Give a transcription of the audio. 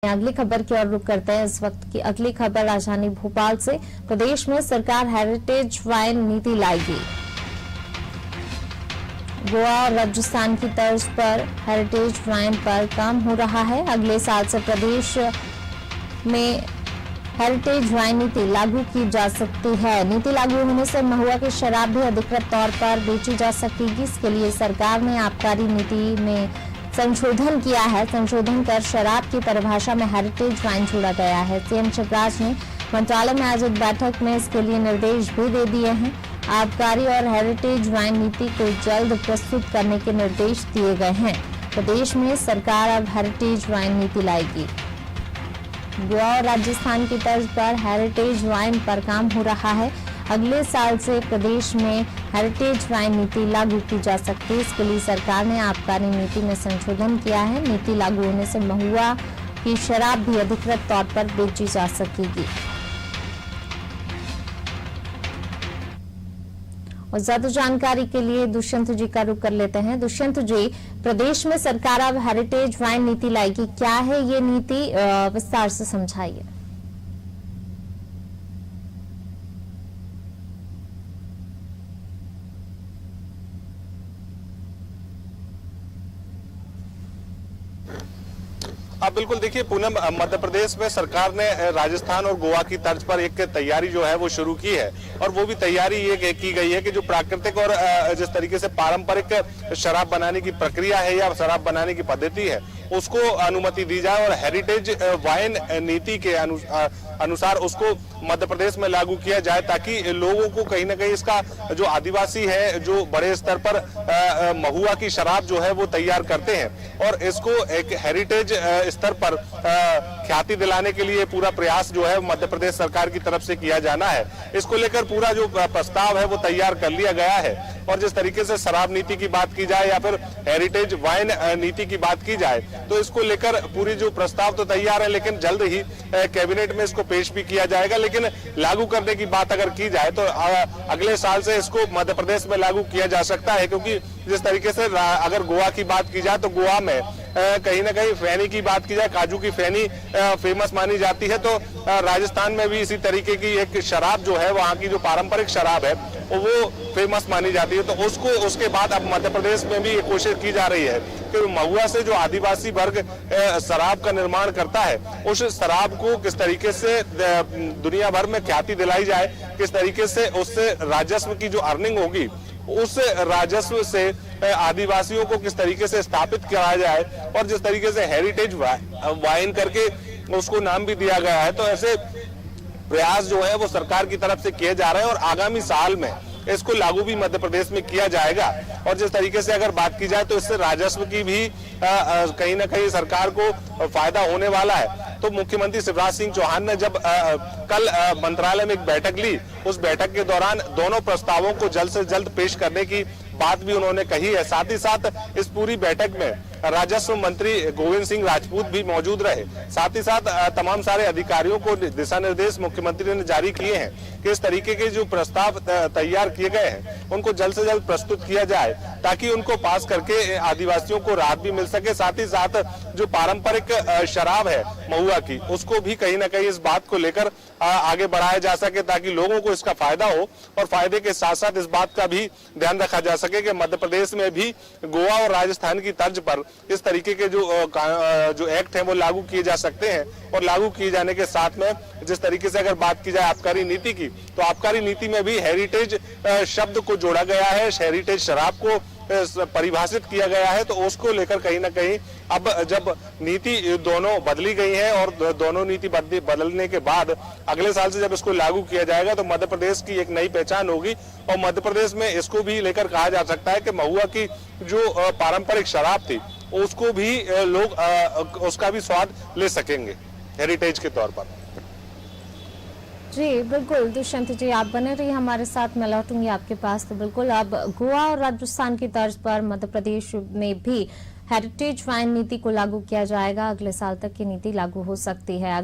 अगली खबर की ओर रुख करते हैं। इस वक्त की अगली खबर राजधानी भोपाल से। प्रदेश में सरकार हेरिटेज वाइन नीति लाएगी। गोवा और राजस्थान की तर्ज पर हेरिटेज वाइन पर काम हो रहा है। अगले साल से प्रदेश में हेरिटेज वाइन नीति लागू की जा सकती है। नीति लागू होने से महुआ की शराब भी अधिकृत तौर पर बेची जा सकेगी। इसके लिए सरकार ने आबकारी नीति में संशोधन किया है। संशोधन कर शराब की परिभाषा में हेरिटेज वाइन जोड़ा गया है। सीएम शिवराज ने मंत्रालय में आयोजित बैठक में इसके लिए निर्देश भी दे दिए हैं। आबकारी और हेरिटेज वाइन नीति को जल्द प्रस्तुत करने के निर्देश दिए गए हैं। प्रदेश में सरकार अब हेरिटेज वाइन नीति लाएगी। गोवा और राजस्थान की तर्ज पर हेरिटेज वाइन पर काम हो रहा है। अगले साल से प्रदेश में हेरिटेज वाइन नीति लागू की जा सकती है। इसके लिए सरकार ने आबकारी नीति में संशोधन किया है। नीति लागू होने से महुआ की शराब भी अधिकृत तौर पर बेची जा सकेगी। और ज्यादा जानकारी के लिए दुष्यंत जी का रुख कर लेते हैं। दुष्यंत जी, प्रदेश में सरकार अब हेरिटेज वाइन नीति लाएगी। क्या है ये नीति, विस्तार से समझाइए। अब बिल्कुल देखिए पूनम, मध्य प्रदेश में सरकार ने राजस्थान और गोवा की तर्ज पर एक तैयारी जो है वो शुरू की है। और वो भी तैयारी ये की गई है कि जो प्राकृतिक और जिस तरीके से पारंपरिक शराब बनाने की प्रक्रिया है या शराब बनाने की पद्धति है उसको अनुमति दी जाए और हेरिटेज वाइन नीति के अनुसार उसको मध्य प्रदेश में लागू किया जाए, ताकि लोगों को कहीं ना कहीं इसका जो आदिवासी है जो बड़े स्तर पर महुआ की शराब जो है वो तैयार करते हैं और इसको एक हेरिटेज स्तर पर ख्याति दिलाने के लिए पूरा प्रयास जो है मध्य प्रदेश सरकार की तरफ से किया जाना है। इसको लेकर पूरा जो प्रस्ताव है वो तैयार कर लिया गया है। और जिस तरीके से शराब नीति की बात की जाए या फिर हेरिटेज वाइन नीति की बात की जाए तो इसको लेकर पूरी जो प्रस्ताव तो तैयार है, लेकिन जल्द ही कैबिनेट में इसको पेश भी किया जाएगा। लेकिन लागू करने की बात अगर की जाए तो अगले साल से इसको मध्य प्रदेश में लागू किया जा सकता है, क्योंकि जिस तरीके से अगर गोवा की बात की जाए तो गोवा में कहीं ना कहीं फैनी की बात की जाए, काजू की फैनी फेमस मानी जाती है। तो राजस्थान में भी इसी तरीके की एक शराब जो है, वहाँ की जो पारंपरिक शराब है वो फेमस मानी जाती है। तो उसके बाद अब मध्य प्रदेश में भी ये कोशिश की जा रही है कि महुआ से जो आदिवासी वर्ग शराब का निर्माण करता है उस शराब को किस तरीके से दुनिया भर में ख्याति दिलाई जाए, किस तरीके से उससे राजस्व की जो अर्निंग होगी उस राजस्व से आदिवासियों को किस तरीके से स्थापित किया जाए। और जिस तरीके से हेरिटेज वाइन करके उसको नाम भी दिया गया है, तो ऐसे प्रयास जो है वो सरकार की तरफ से किए जा रहे हैं और आगामी साल में इसको लागू भी मध्य प्रदेश में किया जाएगा। और जिस तरीके से अगर बात की जाए तो इससे राजस्व की भी कहीं ना कहीं सरकार को फायदा होने वाला है। तो मुख्यमंत्री शिवराज सिंह चौहान ने जब कल मंत्रालय में एक बैठक ली, उस बैठक के दौरान दोनों प्रस्तावों को जल्द से जल्द पेश करने की बात भी उन्होंने कही है। साथ ही साथ इस पूरी बैठक में राजस्व मंत्री गोविंद सिंह राजपूत भी मौजूद रहे। साथ ही साथ तमाम सारे अधिकारियों को दिशा निर्देश मुख्यमंत्री ने जारी किए हैं कि इस तरीके के जो प्रस्ताव तैयार किए गए हैं उनको जल्द से जल्द प्रस्तुत किया जाए, ताकि उनको पास करके आदिवासियों को राहत भी मिल सके। साथ ही साथ जो पारंपरिक शराब है महुआ की, उसको भी कहीं ना कहीं इस बात को लेकर आगे बढ़ाया जा सके, ताकि लोगों को इसका फायदा हो। और फायदे के साथ साथ इस बात का भी ध्यान रखा जा सके कि मध्य प्रदेश में भी गोवा और राजस्थान की तर्ज पर इस तरीके के जो एक्ट हैं वो लागू किए जा सकते हैं। और लागू किए जाने के साथ में जिस तरीके से अगर बात की जाए आबकारी नीति की, तो आबकारी नीति में भी हेरिटेज शब्द को जोड़ा गया है, हेरिटेज शराब को परिभाषित किया गया है। तो उसको लेकर कहीं ना कहीं अब जब नीति दोनों बदली गई है और दोनों नीति बदलने के बाद अगले साल से जब इसको लागू किया जाएगा तो मध्य प्रदेश की एक नई पहचान होगी। और मध्य प्रदेश में इसको भी लेकर कहा जा सकता है कि महुआ की जो पारंपरिक शराब थी उसको भी लोग उसका भी स्वाद ले सकेंगे हेरिटेज के तौर पर। जी बिल्कुल दुष्यंत जी, आप बने रहिए हमारे साथ, मैं लौटूंगी आपके पास। तो बिल्कुल अब गोवा और राजस्थान की तर्ज पर मध्य प्रदेश में भी हेरिटेज वाइन नीति को लागू किया जाएगा। अगले साल तक की नीति लागू हो सकती है।